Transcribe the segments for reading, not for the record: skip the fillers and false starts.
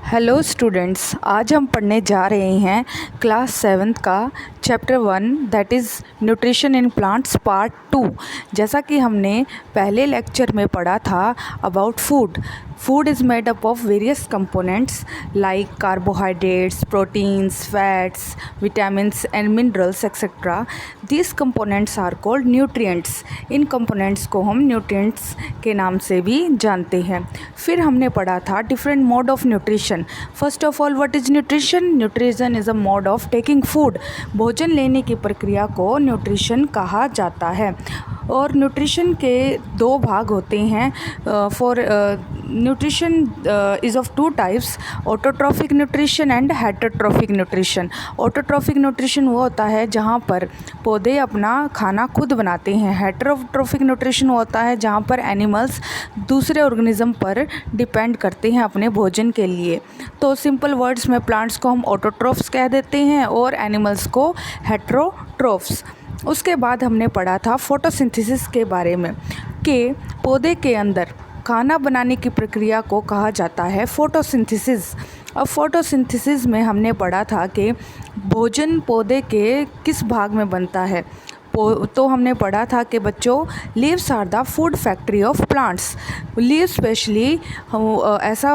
Hello students, आज हम पढ़ने जा रहे हैं क्लास 7th का chapter 1 that is nutrition in plants part 2। जैसा कि हमने पहले लेक्चर में पढ़ा था about food. Food is made up of various components like carbohydrates, proteins, fats, vitamins and minerals etc. These components are called nutrients. In components को हम nutrients के नाम से भी जानते हैं। फिर हमने पढ़ा था different mode of nutrition. First of all, what is nutrition? Nutrition is a mode of taking food. भोजन लेने की प्रक्रिया को nutrition कहा जाता है। और न्यूट्रिशन के दो भाग होते हैं। For nutrition is of two types, autotrophic nutrition and heterotrophic nutrition. Autotrophic nutrition वो होता है जहाँ पर पौधे अपना खाना खुद बनाते हैं। हेटरोट्रॉफिक न्यूट्रिशन होता है जहाँ पर एनिमल्स दूसरे ऑर्गेनिज्म पर डिपेंड करते हैं अपने भोजन के लिए। तो सिंपल वर्ड्स में प्लांट्स को हम ऑटोट्रॉफ्स कह देते हैं और एनिमल्स को हेटरोट्रॉफ्स। उसके बाद हमने पढ़ा था फोटोसिंथेसिस के बारे में कि पौधे के अंदर खाना बनाने की प्रक्रिया को कहा जाता है फोटोसिंथेसिस। अब फोटोसिंथेसिस में हमने पढ़ा था कि भोजन पौधे के किस भाग में बनता है। तो हमने पढ़ा था कि बच्चों, leaves are the food factory of plants. Leave specially ऐसा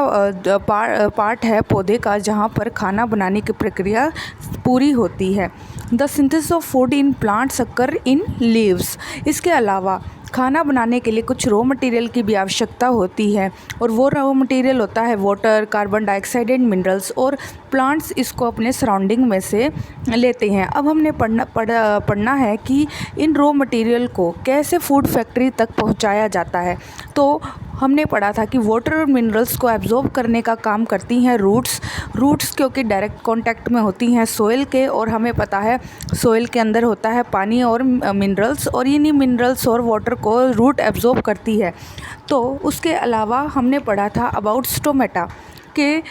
पार्ट है पौधे का जहाँ पर खाना बनाने की प्रक्रिया पूरी होती है। The synthesis of food in plants occur in leaves. इसके अलावा खाना बनाने के लिए कुछ रॉ मटेरियल की भी आवश्यकता होती है और वो रॉ मटेरियल होता है water, carbon dioxide and minerals, और प्लांट्स इसको अपने सराउंडिंग में से लेते हैं। अब हमने पढ़ना है कि इन रॉ मटेरियल को कैसे फूड फैक्ट्री तक पहुंचाया जाता है। तो हमने पढ़ा था कि वाटर और मिनरल्स को एब्जॉर्ब करने का काम करती हैं रूट्स क्योंकि डायरेक्ट कांटेक्ट में होती हैं सोइल के, और हमें पता है सोइल के अंदर होता है पानी और मिनरल्स, और इन्हीं मिनरल्स और वाटर को रूट एब्जॉर्ब करती है। तो उसके अलावा हमने पढ़ा था अबाउट स्टोमेटा कि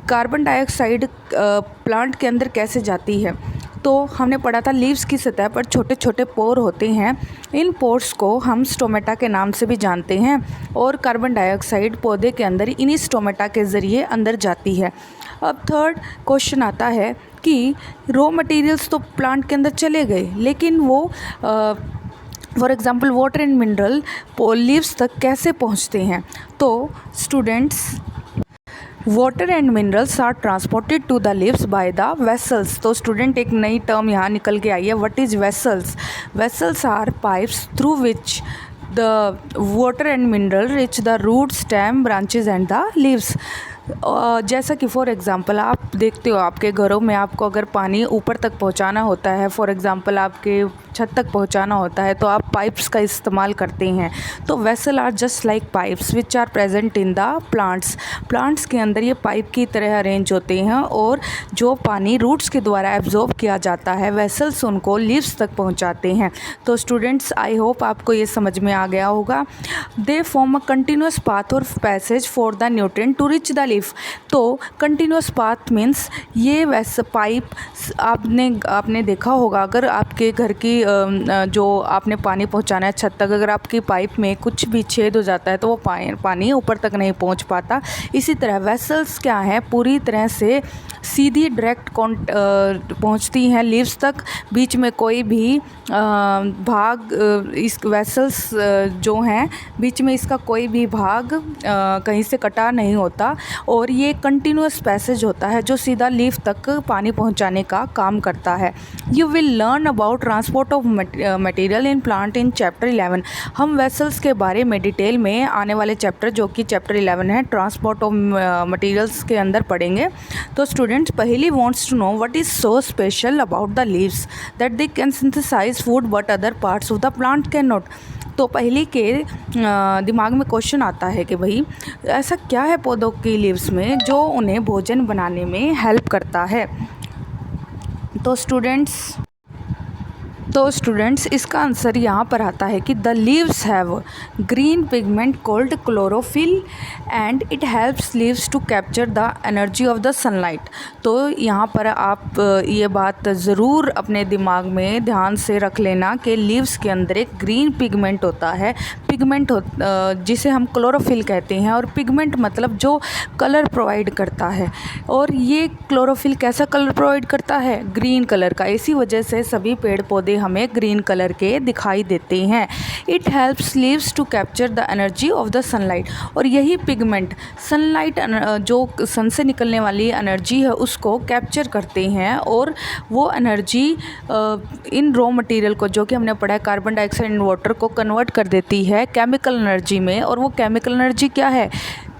कार्बन डाइऑक्साइड प्लांट के अंदर कैसे जाती है। तो हमने पढ़ा था लीव्स की सतह पर छोटे छोटे पोर होते हैं। इन पोर्स को हम स्टोमेटा के नाम से भी जानते हैं, और कार्बन डाइऑक्साइड पौधे के अंदर इन्हीं स्टोमेटा के ज़रिए अंदर जाती है। अब थर्ड क्वेश्चन आता है कि रॉ मटेरियल्स तो प्लांट के अंदर चले गए, लेकिन वो for example water and mineral leaves तक कैसे पहुंचते हैं। तो students, water and minerals are transported to the leaves by the vessels. तो स्टूडेंट, एक नई टर्म यहाँ निकल के आई है, what is vessels. Vessels are pipes through which the water and mineral reach the root, stem, branches and the leaves. जैसा कि फॉर एग्ज़ाम्पल आप देखते हो आपके घरों में आपको अगर पानी ऊपर तक पहुंचाना होता है, फॉर एग्ज़ाम्पल आपके छत तक पहुंचाना होता है, तो आप पाइप्स का इस्तेमाल करते हैं। तो vessel are just like pipes which are present in the plants के अंदर ये पाइप की तरह अरेंज होते हैं, और जो पानी रूट्स के द्वारा एब्जॉर्ब किया जाता है वेसल्स उनको लीव्स तक पहुंचाते हैं। तो स्टूडेंट्स, आई होप आपको ये समझ में आ गया होगा। They form a continuous path और passage for the nutrient to reach the leaf. तो कंटिन्यूस पाथ मीन्स ये वैसे पाइप आपने देखा होगा, अगर आपके घर की जो आपने पानी पहुंचाना है छत तक, अगर आपकी पाइप में कुछ भी छेद हो जाता है तो वो पानी ऊपर तक नहीं पहुंच पाता। इसी तरह वेसल्स क्या है, पूरी तरह से सीधी डायरेक्ट पहुंचती हैं लीव्स तक। बीच में कोई भी भाग इस वेसल्स जो हैं बीच में इसका कोई भी भाग कहीं से कटा नहीं होता, और ये कंटिन्यूस पैसेज होता है जो सीधा लीफ तक पानी पहुंचाने का काम करता है। You will learn about transport of material in plant in chapter 11। हम वेसल्स के बारे में डिटेल में आने वाले चैप्टर, जो कि चैप्टर 11 है, ट्रांसपोर्ट ऑफ मटेरियल्स के अंदर पढ़ेंगे। तो स्टूडेंट्स, पहली wants to know what is so special about the leaves that they can synthesise food but other parts of the plant can not. तो पहली के दिमाग में क्वेश्चन आता है कि भाई ऐसा क्या है पौधों की लीव्स में जो उन्हें भोजन बनाने में हेल्प करता है। तो स्टूडेंट्स इसका आंसर यहाँ पर आता है कि the leaves have green pigment called chlorophyll and it helps leaves to capture the energy of the sunlight. तो यहाँ पर आप ये बात ज़रूर अपने दिमाग में ध्यान से रख लेना कि लीव्स के अंदर एक ग्रीन पिगमेंट होता है। पिगमेंट जिसे हम क्लोरोफिल कहते हैं, और पिगमेंट मतलब जो कलर प्रोवाइड करता है। और ये क्लोरोफिल कैसा कलर प्रोवाइड करता है? ग्रीन कलर का। इसी वजह से सभी पेड़ पौधे हमें ग्रीन कलर के दिखाई देते हैं। It helps leaves to capture the energy of the sunlight. और यही पिगमेंट सनलाइट जो सन से निकलने वाली एनर्जी है उसको कैप्चर करते हैं, और वो एनर्जी इन रॉ मटेरियल को, जो कि हमने पढ़ा है कार्बन डाइऑक्साइड एंड वाटर को, कन्वर्ट कर देती है केमिकल एनर्जी में। और वो केमिकल एनर्जी क्या है?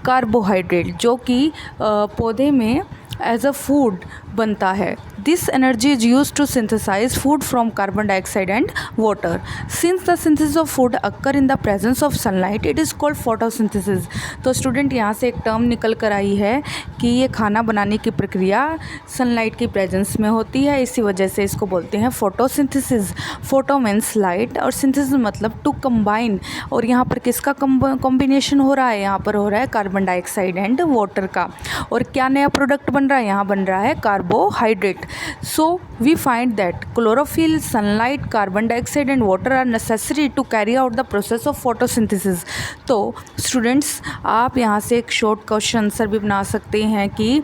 कार्बोहाइड्रेट, जो कि पौधे में एज अ फूड बनता है। This energy is use to synthesise food from carbon dioxide and water. Since the synthesis of food occur in the presence of sunlight, it is called photosynthesis. तो student यहाँ से एक term निकल कर आई है कि ये खाना बनाने की प्रक्रिया सनलाइट की प्रेजेंस में होती है, इसी वजह से इसको बोलते हैं फोटोसिंथेसिस। फोटो मीन्स लाइट और सिंथेसिस मतलब टू कंबाइन। और यहाँ पर किसका कॉम्बिनेशन हो रहा है? यहाँ पर हो रहा है कार्बन डाइऑक्साइड एंड वाटर का। और क्या नया प्रोडक्ट बन रहा है? यहाँ बन रहा है carbohydrate. So we find that chlorophyll, sunlight, carbon dioxide and water are necessary to carry out the process of photosynthesis। तो स्टूडेंट्स आप यहाँ से एक शॉर्ट क्वेश्चन आंसर भी बना सकते हैं कि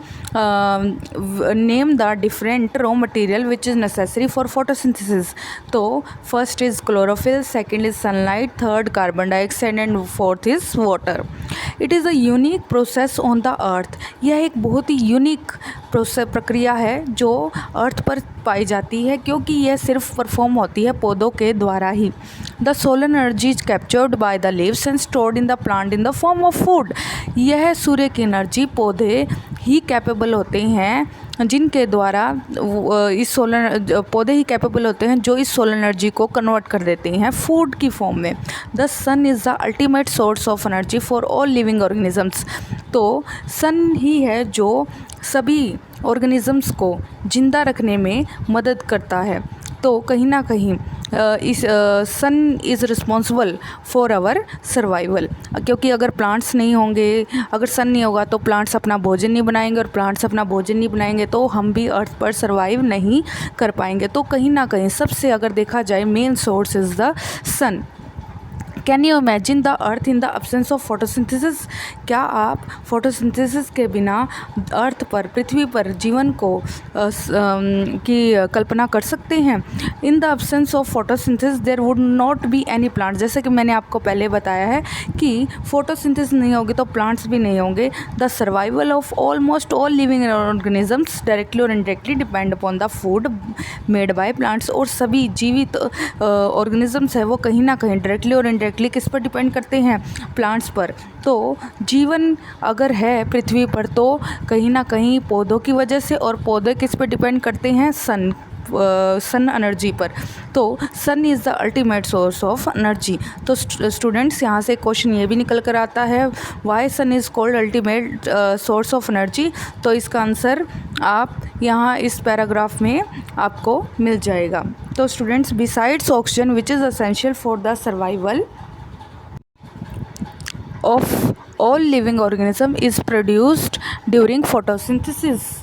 name the different raw material which is necessary for photosynthesis. तो first is chlorophyll, second is sunlight, third carbon dioxide and fourth is water. It is a unique process on the earth. यह एक बहुत ही unique प्रक्रिया है जो अर्थ पर पाई जाती है, क्योंकि यह सिर्फ परफॉर्म होती है पौधों के द्वारा ही। The solar energy is captured by the leaves and stored in the plant in the form of food. यह सूर्य की एनर्जी पौधे ही कैपेबल होते हैं, जिनके द्वारा इस सोलर पौधे ही कैपेबल होते हैं जो इस सोलर एनर्जी को कन्वर्ट कर देते हैं फूड की फॉर्म में। The sun is the ultimate source of energy for all living organisms. तो सन ही है जो सभी ऑर्गेनिजम्स को जिंदा रखने में मदद करता है। तो कहीं ना कहीं इस sun is responsible for our survival, क्योंकि अगर प्लांट्स नहीं होंगे, अगर सन नहीं होगा तो प्लांट्स अपना भोजन नहीं बनाएंगे, और प्लांट्स अपना भोजन नहीं बनाएंगे तो हम भी अर्थ पर सर्वाइव नहीं कर पाएंगे। तो कहीं ना कहीं सबसे अगर देखा जाए main source is the sun. Can you imagine the earth in the absence of photosynthesis? क्या आप फोटोसिंथेसिस के बिना अर्थ पर, पृथ्वी पर जीवन को की कल्पना कर सकते हैं? In the absence of photosynthesis there would not be any plant. जैसे कि मैंने आपको पहले बताया है कि फोटोसिंथेसिस नहीं होगी तो प्लांट्स भी नहीं होंगे। The survival of almost all living organisms directly और indirectly depend upon the food made by plants. और सभी जीवित ऑर्गेनिजम्स है वो कहीं ना कहीं डायरेक्टली और इनडायरेक्टली किस पर डिपेंड करते हैं? प्लांट्स पर। तो जीवन अगर है पृथ्वी पर तो कहीं ना कहीं पौधों की वजह से, और पौधे किस पर डिपेंड करते हैं? सन एनर्जी पर। तो sun is the ultimate source of energy. तो स्टूडेंट्स यहाँ से क्वेश्चन ये भी निकल कर आता है, why sun is called ultimate source of energy. तो इसका आंसर आप यहाँ इस पैराग्राफ में आपको मिल जाएगा। तो students, besides oxygen which is essential for the survival of all living organism is produced during photosynthesis।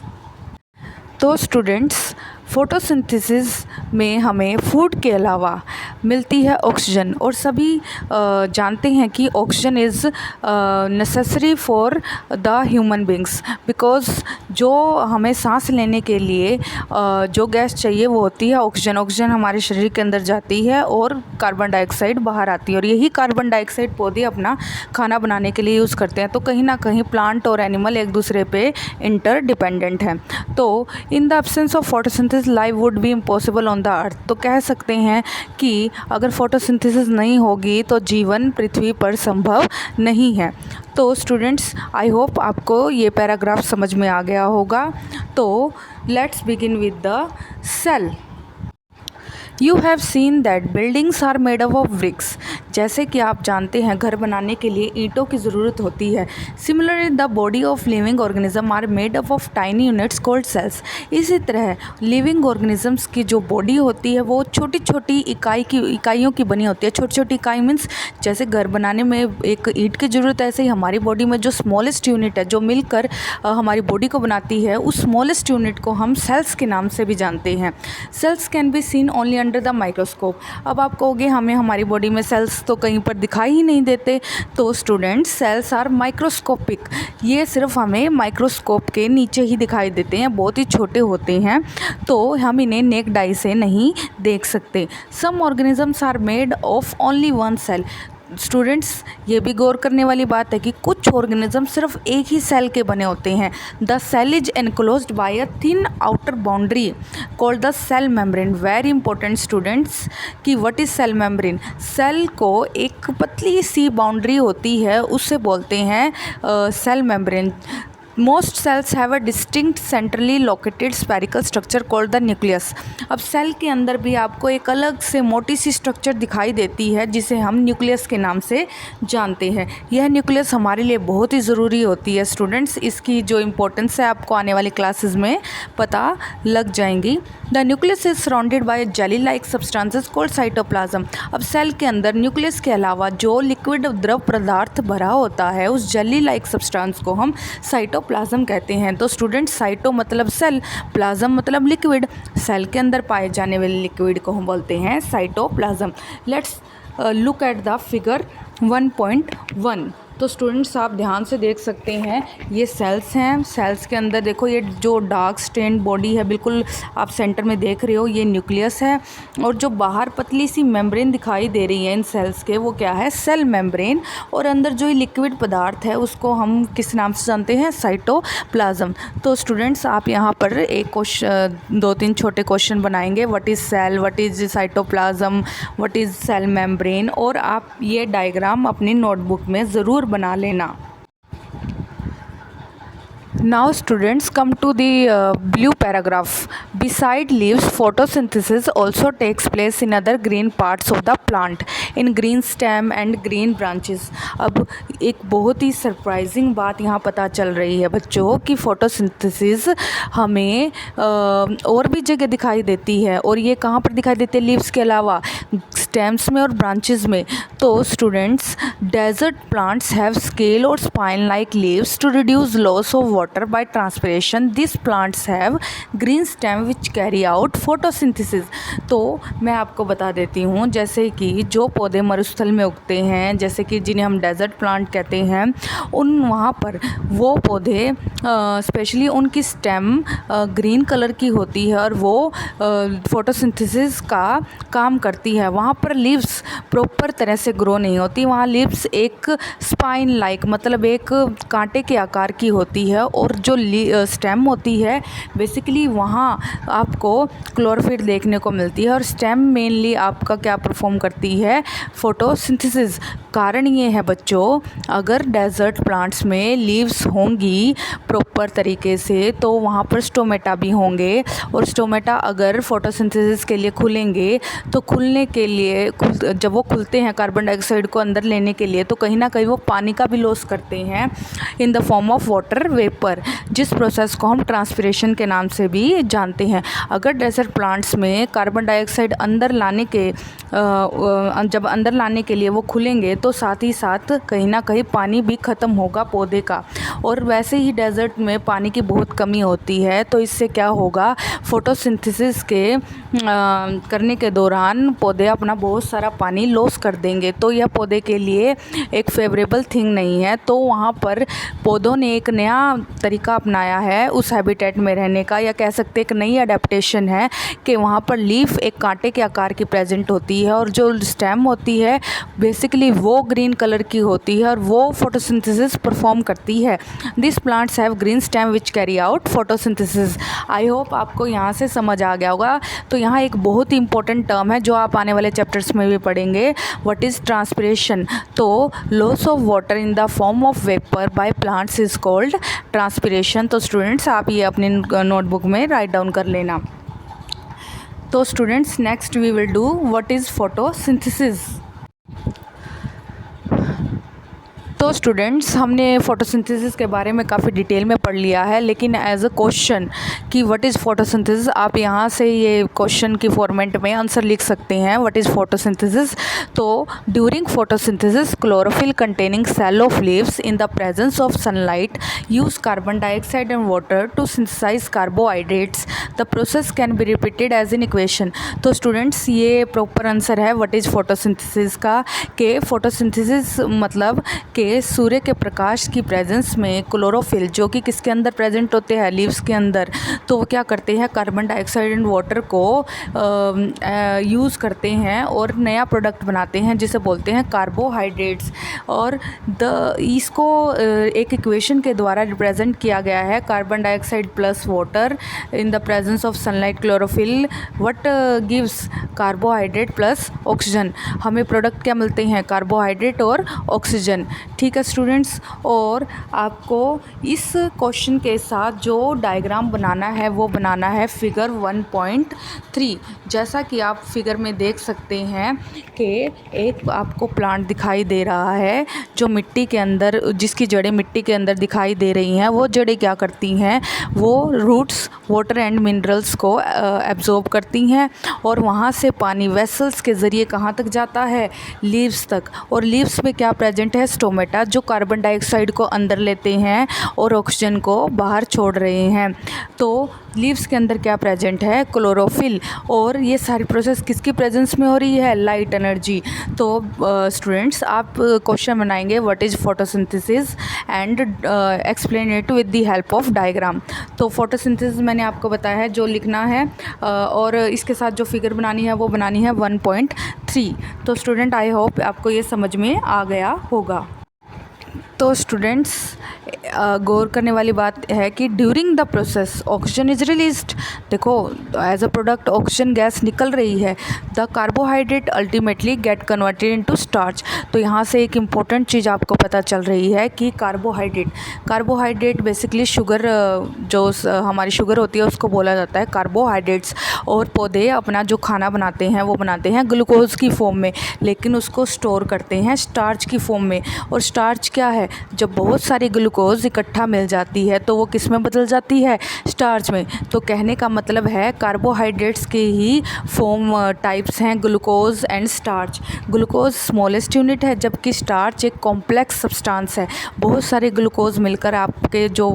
तो स्टूडेंट्स, फोटोसिंथेसिस में हमें फूड के अलावा मिलती है ऑक्सीजन, और सभी जानते हैं कि oxygen is necessary for the human beings, because जो हमें सांस लेने के लिए जो गैस चाहिए वो होती है ऑक्सीजन। ऑक्सीजन हमारे शरीर के अंदर जाती है और कार्बन डाइऑक्साइड बाहर आती है, और यही कार्बन डाइऑक्साइड पौधे अपना खाना बनाने के लिए यूज़ करते हैं। तो कहीं ना कहीं प्लांट और एनिमल एक दूसरे पे इंटर डिपेंडेंट हैं। तो in the absence of photosynthesis life would be impossible on the अर्थ। तो कह सकते हैं कि अगर फोटोसिंथेसिस नहीं होगी तो जीवन पृथ्वी पर संभव नहीं है। तो स्टूडेंट्स, आई होप आपको ये पैराग्राफ समझ में आ गया होगा। तो let's begin with the cell. You have seen that buildings are made up of bricks. जैसे कि आप जानते हैं घर बनाने के लिए ईंटों की ज़रूरत होती है। Similarly the body of living organism are made up of tiny units called cells. इसी तरह लिविंग ऑर्गेनिजम्स की जो बॉडी होती है वो छोटी छोटी इकाइयों की बनी होती है। छोटी छोटी इकाई मीन्स जैसे घर बनाने में एक ईंट की ज़रूरत है, ऐसे ही हमारी बॉडी में जो स्मॉलेस्ट यूनिट है जो मिलकर हमारी बॉडी को बनाती है, उस स्मॉलेस्ट यूनिट को हम सेल्स के नाम से भी जानते हैं। Cells can be seen only under the microscope. अब आप कहोगे हमें हमारी बॉडी में सेल्स तो कहीं पर दिखाई ही नहीं देते। तो स्टूडेंट्स सेल्स आर माइक्रोस्कोपिक, ये सिर्फ हमें माइक्रोस्कोप के नीचे ही दिखाई देते हैं, बहुत ही छोटे होते हैं, तो हम इन्हें नेक्ड आई से नहीं देख सकते। Some organisms are made of only one cell. Students ये भी गौर करने वाली बात है कि कुछ ऑर्गेनिज्म सिर्फ एक ही सेल के बने होते हैं। The cell is enclosed by a thin outer boundary called the cell membrane. Very important students कि what is cell membrane. Cell को एक पतली सी बाउंड्री होती है, उससे बोलते हैं cell membrane. Most cells have a distinct centrally located spherical structure called the nucleus. अब सेल के अंदर भी आपको एक अलग से मोटी सी स्ट्रक्चर दिखाई देती है जिसे हम न्यूक्लियस के नाम से जानते हैं। यह न्यूक्लियस हमारे लिए बहुत ही ज़रूरी होती है स्टूडेंट्स, इसकी जो इम्पोर्टेंस है आपको आने वाली क्लासेस में पता लग जाएंगी। The nucleus is surrounded by jelly like substances called cytoplasm. अब सेल के अंदर न्यूक्लियस के अलावा जो लिक्विड द्रव पदार्थ भरा होता है उस जेली लाइक सब्सटेंस को हम साइटोप्लाज्म कहते हैं। तो स्टूडेंट साइटो मतलब सेल, प्लाज्म मतलब लिक्विड, सेल के अंदर पाए जाने वाले लिक्विड को हम बोलते हैं cytoplasm. Let's look at the figure 1.1। तो स्टूडेंट्स आप ध्यान से देख सकते हैं ये सेल्स हैं, सेल्स के अंदर देखो ये जो डार्क स्टेन्ड बॉडी है बिल्कुल आप सेंटर में देख रहे हो, ये न्यूक्लियस है, और जो बाहर पतली सी मेम्ब्रेन दिखाई दे रही है इन सेल्स के वो क्या है, सेल मेम्ब्रेन, और अंदर जो ये लिक्विड पदार्थ है उसको हम किस नाम से जानते हैं, साइटोप्लाज्म। तो स्टूडेंट्स आप यहाँ पर एक क्वेश्चन 2-3 छोटे क्वेश्चन बनाएंगे, what is cell, what is cytoplasm, what is cell membrane, और आप ये डायग्राम अपनी नोटबुक में ज़रूर बना लेना। Now students come to the blue paragraph. Beside leaves, photosynthesis also takes place in other green parts of the plant, in green stem and green branches. अब एक बहुत ही सरप्राइजिंग बात यहाँ पता चल रही है बच्चों कि फोटोसिंथेसिस हमें और भी जगह दिखाई देती है, और ये कहाँ पर दिखाई देती है, लीव्स के अलावा स्टेम्स में और ब्रांचेस में। तो students desert plants have scale और spine like leaves to reduce loss of water by transpiration. This plants have green stem which carry out photosynthesis. तो मैं आपको बता देती हूँ, जैसे कि जो पौधे मरुस्थल में उगते हैं, जैसे कि जिन्हें हम डेजर्ट प्लांट कहते हैं, उन वहाँ पर वो पौधे स्पेशली उनकी स्टेम ग्रीन कलर की होती है और वो फोटोसिंथेसिस का काम करती है। वहाँ पर लीव्स प्रॉपर तरह से ग्रो नहीं होती, वहाँ लीव्स एक स्पाइन लाइक मतलब एक कांटे के आकार की होती है, और जो स्टेम होती है बेसिकली वहाँ आपको क्लोरोफिल देखने को मिलती है, और स्टेम मेनली आपका क्या परफॉर्म करती है, फोटोसिंथेसिस। कारण ये है बच्चों, अगर डेजर्ट प्लांट्स में लीव्स होंगी प्रॉपर तरीके से तो वहाँ पर स्टोमेटा भी होंगे, और स्टोमेटा अगर फोटोसिंथेसिस के लिए खुलेंगे तो खुलने के लिए जब वो खुलते हैं कार्बन डाइऑक्साइड को अंदर लेने के लिए, तो कहीं ना कहीं वो पानी का भी लॉस करते हैं in the form of water vapour, जिस प्रोसेस को हम ट्रांसपिरेशन के नाम से भी जानते हैं। अगर डेजर्ट प्लांट्स में कार्बन डाइऑक्साइड अंदर लाने के जब अंदर लाने के लिए वो खुलेंगे तो साथ ही साथ कहीं ना कहीं पानी भी ख़त्म होगा पौधे का, और वैसे ही डेजर्ट में पानी की बहुत कमी होती है, तो इससे क्या होगा, फोटोसिंथेसिस के करने के दौरान पौधे अपना बहुत सारा पानी लॉस कर देंगे, तो यह पौधे के लिए एक फेवरेबल थिंग नहीं है। तो वहाँ पर पौधों ने एक नया तरीका अपनाया है उस हैबिटेट में रहने का, या कह सकते एक नई अडेप्टेशन है कि वहाँ पर लीफ एक कांटे के आकार की प्रेजेंट होती है, और जो स्टेम होती है बेसिकली वो ग्रीन कलर की होती है और वो फोटोसिंथेसिस परफॉर्म करती है। This plants have green stem which carry out photosynthesis. I hope आपको यहाँ से समझ आ गया होगा। तो यहाँ एक बहुत ही इंपॉर्टेंट टर्म है जो आप आने वाले चैप्टर्स में भी पढ़ेंगे, व्हाट इज़ ट्रांसपिरेशन। तो loss of water in the form of vapour by plants is called transpiration. तो स्टूडेंट्स आप ये अपनी नोटबुक में राइट डाउन कर लेना। तो students next we will do what is photosynthesis. तो तो स्टूडेंट्स, हमने फोटोसिंथेसिस के बारे में काफ़ी डिटेल में पढ़ लिया है, लेकिन एज अ क्वेश्चन कि व्हाट इज़ फोटोसिंथेसिस, आप यहाँ से ये क्वेश्चन की फॉर्मेट में आंसर लिख सकते हैं व्हाट इज़ फोटोसिंथेसिस। तो during photosynthesis chlorophyll containing cell of leaves in the presence of sunlight use carbon dioxide and water to synthesise carbohydrates. The process can be repeated as in equation. तो students, ये proper answer है what is photosynthesis का, कि photosynthesis मतलब कि सूर्य के प्रकाश की presence में क्लोरोफिल, जो कि किसके अंदर प्रेजेंट होते हैं, लीव्स के अंदर, तो वो क्या करते हैं, कार्बन डाइऑक्साइड एंड वाटर को यूज़ करते हैं और नया प्रोडक्ट बनाते हैं जिसे बोलते हैं कार्बोहाइड्रेट्स। और इसको एक इक्वेशन के द्वारा रिप्रेजेंट किया गया है, carbon dioxide plus water in the presence of sunlight chlorophyll what gives carbohydrate plus oxygen. हमें प्रोडक्ट क्या मिलते हैं, कार्बोहाइड्रेट और ऑक्सीजन। ठीक है स्टूडेंट्स, और आपको इस क्वेश्चन के साथ जो डायग्राम बनाना है वो बनाना है फिगर 1.3। जैसा कि आप फिगर में देख सकते हैं कि एक आपको प्लांट दिखाई दे रहा है जो मिट्टी के अंदर, जिसकी जड़ें मिट्टी के अंदर दिखाई दे रही हैं। वो जड़ें क्या करती हैं, वो रूट्स वाटर एंड मिनरल्स को एब्जॉर्ब करती हैं और वहाँ से पानी वेसल्स के ज़रिए कहाँ तक जाता है, लीव्स तक। और लीव्स में क्या प्रेजेंट है, स्टोमेटा, जो कार्बन डाइऑक्साइड को अंदर लेते हैं और ऑक्सीजन को बाहर छोड़ रहे हैं। तो लीव्स के अंदर क्या प्रेजेंट है, क्लोरोफिल। और ये सारी प्रोसेस किसकी प्रेजेंस में हो रही है, लाइट एनर्जी। तो स्टूडेंट्स, आप क्वेश्चन बनाएंगे what is photosynthesis and explain it with the help of diagram. तो फोटोसिंथेसिस मैंने आपको बताया है जो लिखना है, और इसके साथ जो फिगर बनानी है वो बनानी है 1.3। तो स्टूडेंट, आई होप आपको ये समझ में आ गया होगा। तो स्टूडेंट्स, गौर करने वाली बात है कि during the process oxygen is released. देखो, as a product oxygen gas निकल रही है। The carbohydrate ultimately get converted into starch. तो यहाँ से एक इम्पॉर्टेंट चीज़ आपको पता चल रही है कि कार्बोहाइड्रेट बेसिकली शुगर, जो हमारी शुगर होती है उसको बोला जाता है कार्बोहाइड्रेट्स। और पौधे अपना जो खाना बनाते हैं वो बनाते हैं ग्लूकोज की फॉर्म में, लेकिन उसको स्टोर करते हैं स्टार्च की फॉर्म में। और स्टार्च क्या है, जब बहुत सारी ग्लूकोज इकट्ठा मिल जाती है तो वो किस में बदल जाती है, स्टार्च में। तो कहने का मतलब है कार्बोहाइड्रेट्स के ही फॉर्म टाइप्स हैं glucose and starch. Glucose smallest unit है, जबकि स्टार्च एक कॉम्प्लेक्स सब्सटेंस है। बहुत सारे ग्लूकोज मिलकर आपके जो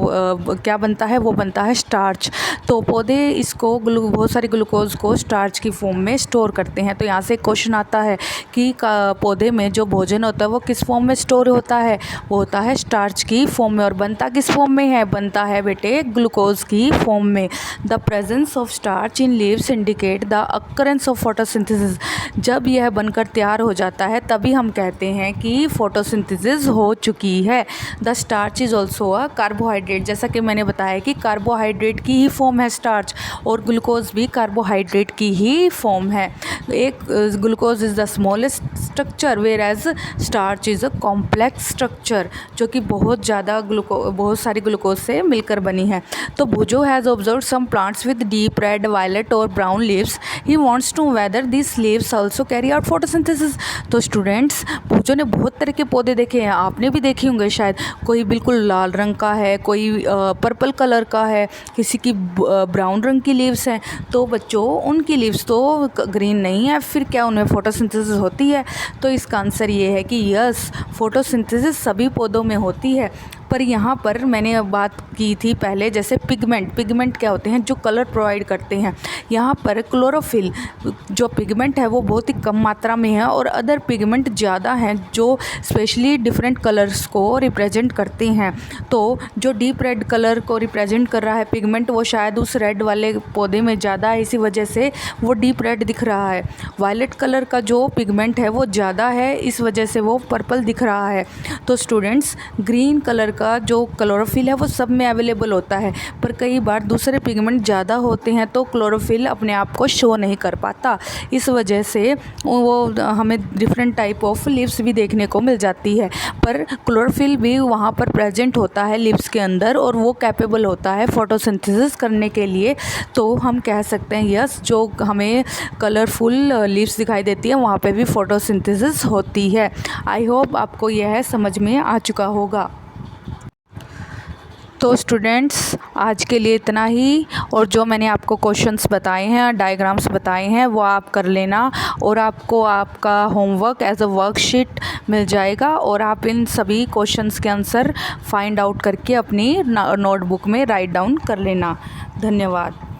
क्या बनता है, वो बनता है स्टार्च। तो पौधे इसको बहुत सारे ग्लूकोज को स्टार्च की फॉर्म में स्टोर करते हैं। तो यहाँ से क्वेश्चन आता है कि पौधे में जो भोजन होता है वो किस फॉर्म में स्टोर होता है, वो होता है स्टार्च की फॉर्म में। और बनता किस फॉर्म में है, बनता है बेटे ग्लूकोज की फॉर्म में। The presence of starch in leaves indicate the occurrence of photosynthesis. जब यह बनकर तैयार हो जाता है तभी हम कहते हैं कि फोटोसिंथेसिस हो चुकी है। The starch is also a carbohydrate. जैसा कि मैंने बताया कि कार्बोहाइड्रेट की ही फॉर्म है स्टार्च, और ग्लूकोज भी कार्बोहाइड्रेट की ही फॉर्म है। एक glucose is the smallest structure whereas starch is a complex structure, जो कि बहुत सारी ग्लूकोज से मिलकर बनी है। तो Boojho has observe some plants with deep red, violet और brown leaves. He wants to whether this leaves also carry out photosynthesis. तो स्टूडेंट्स, भुजो ने बहुत तरह के पौधे देखे हैं, आपने भी देखे होंगे शायद। कोई बिल्कुल लाल रंग का है, कोई पर्पल कलर का है, किसी की ब्राउन रंग की लीव्स हैं। तो बच्चों, उनकी लीव्स तो ग्रीन नहीं है, फिर क्या उनमें फोटोसिंथेसिस होती है? तो इसका आंसर ये है कि यस, फोटोसिंथेसिस सभी पौधों में होती है। पर यहाँ पर मैंने बात की थी पहले, जैसे पिगमेंट क्या होते हैं, जो कलर प्रोवाइड करते हैं। यहाँ पर क्लोरोफिल जो पिगमेंट है वो बहुत ही कम मात्रा में है, और अदर पिगमेंट ज़्यादा हैं जो स्पेशली डिफरेंट कलर्स को रिप्रेजेंट करते हैं। तो जो डीप रेड कलर को रिप्रेजेंट कर रहा है पिगमेंट, वो शायद उस रेड वाले पौधे में ज़्यादा है, इसी वजह से वो डीप रेड दिख रहा है। वायलेट कलर का जो पिगमेंट है वो ज़्यादा है, इस वजह से वो पर्पल दिख रहा है। तो स्टूडेंट्स, ग्रीन कलर का जो क्लोरोफिल है वो सब में अवेलेबल होता है, पर कई बार दूसरे पिगमेंट ज़्यादा होते हैं तो क्लोरोफिल अपने आप को शो नहीं कर पाता। इस वजह से वो हमें डिफरेंट टाइप ऑफ लीव्स भी देखने को मिल जाती है, पर क्लोरोफिल भी वहाँ पर प्रेजेंट होता है लीव्स के अंदर और वो कैपेबल होता है फोटोसिंथेसिस करने के लिए। तो हम कह सकते हैं यस, जो हमें कलरफुल लीव्स दिखाई देती है वहाँ पे भी फोटोसिंथेसिस होती है। आई होप आपको यह समझ में आ चुका होगा। तो स्टूडेंट्स आज के लिए इतना ही, और जो मैंने आपको क्वेश्चंस बताए हैं, डायग्राम्स बताए हैं, वो आप कर लेना और आपको आपका होमवर्क एज अ वर्कशीट मिल जाएगा और आप इन सभी क्वेश्चंस के आंसर फाइंड आउट करके अपनी नोटबुक में राइट डाउन कर लेना। धन्यवाद।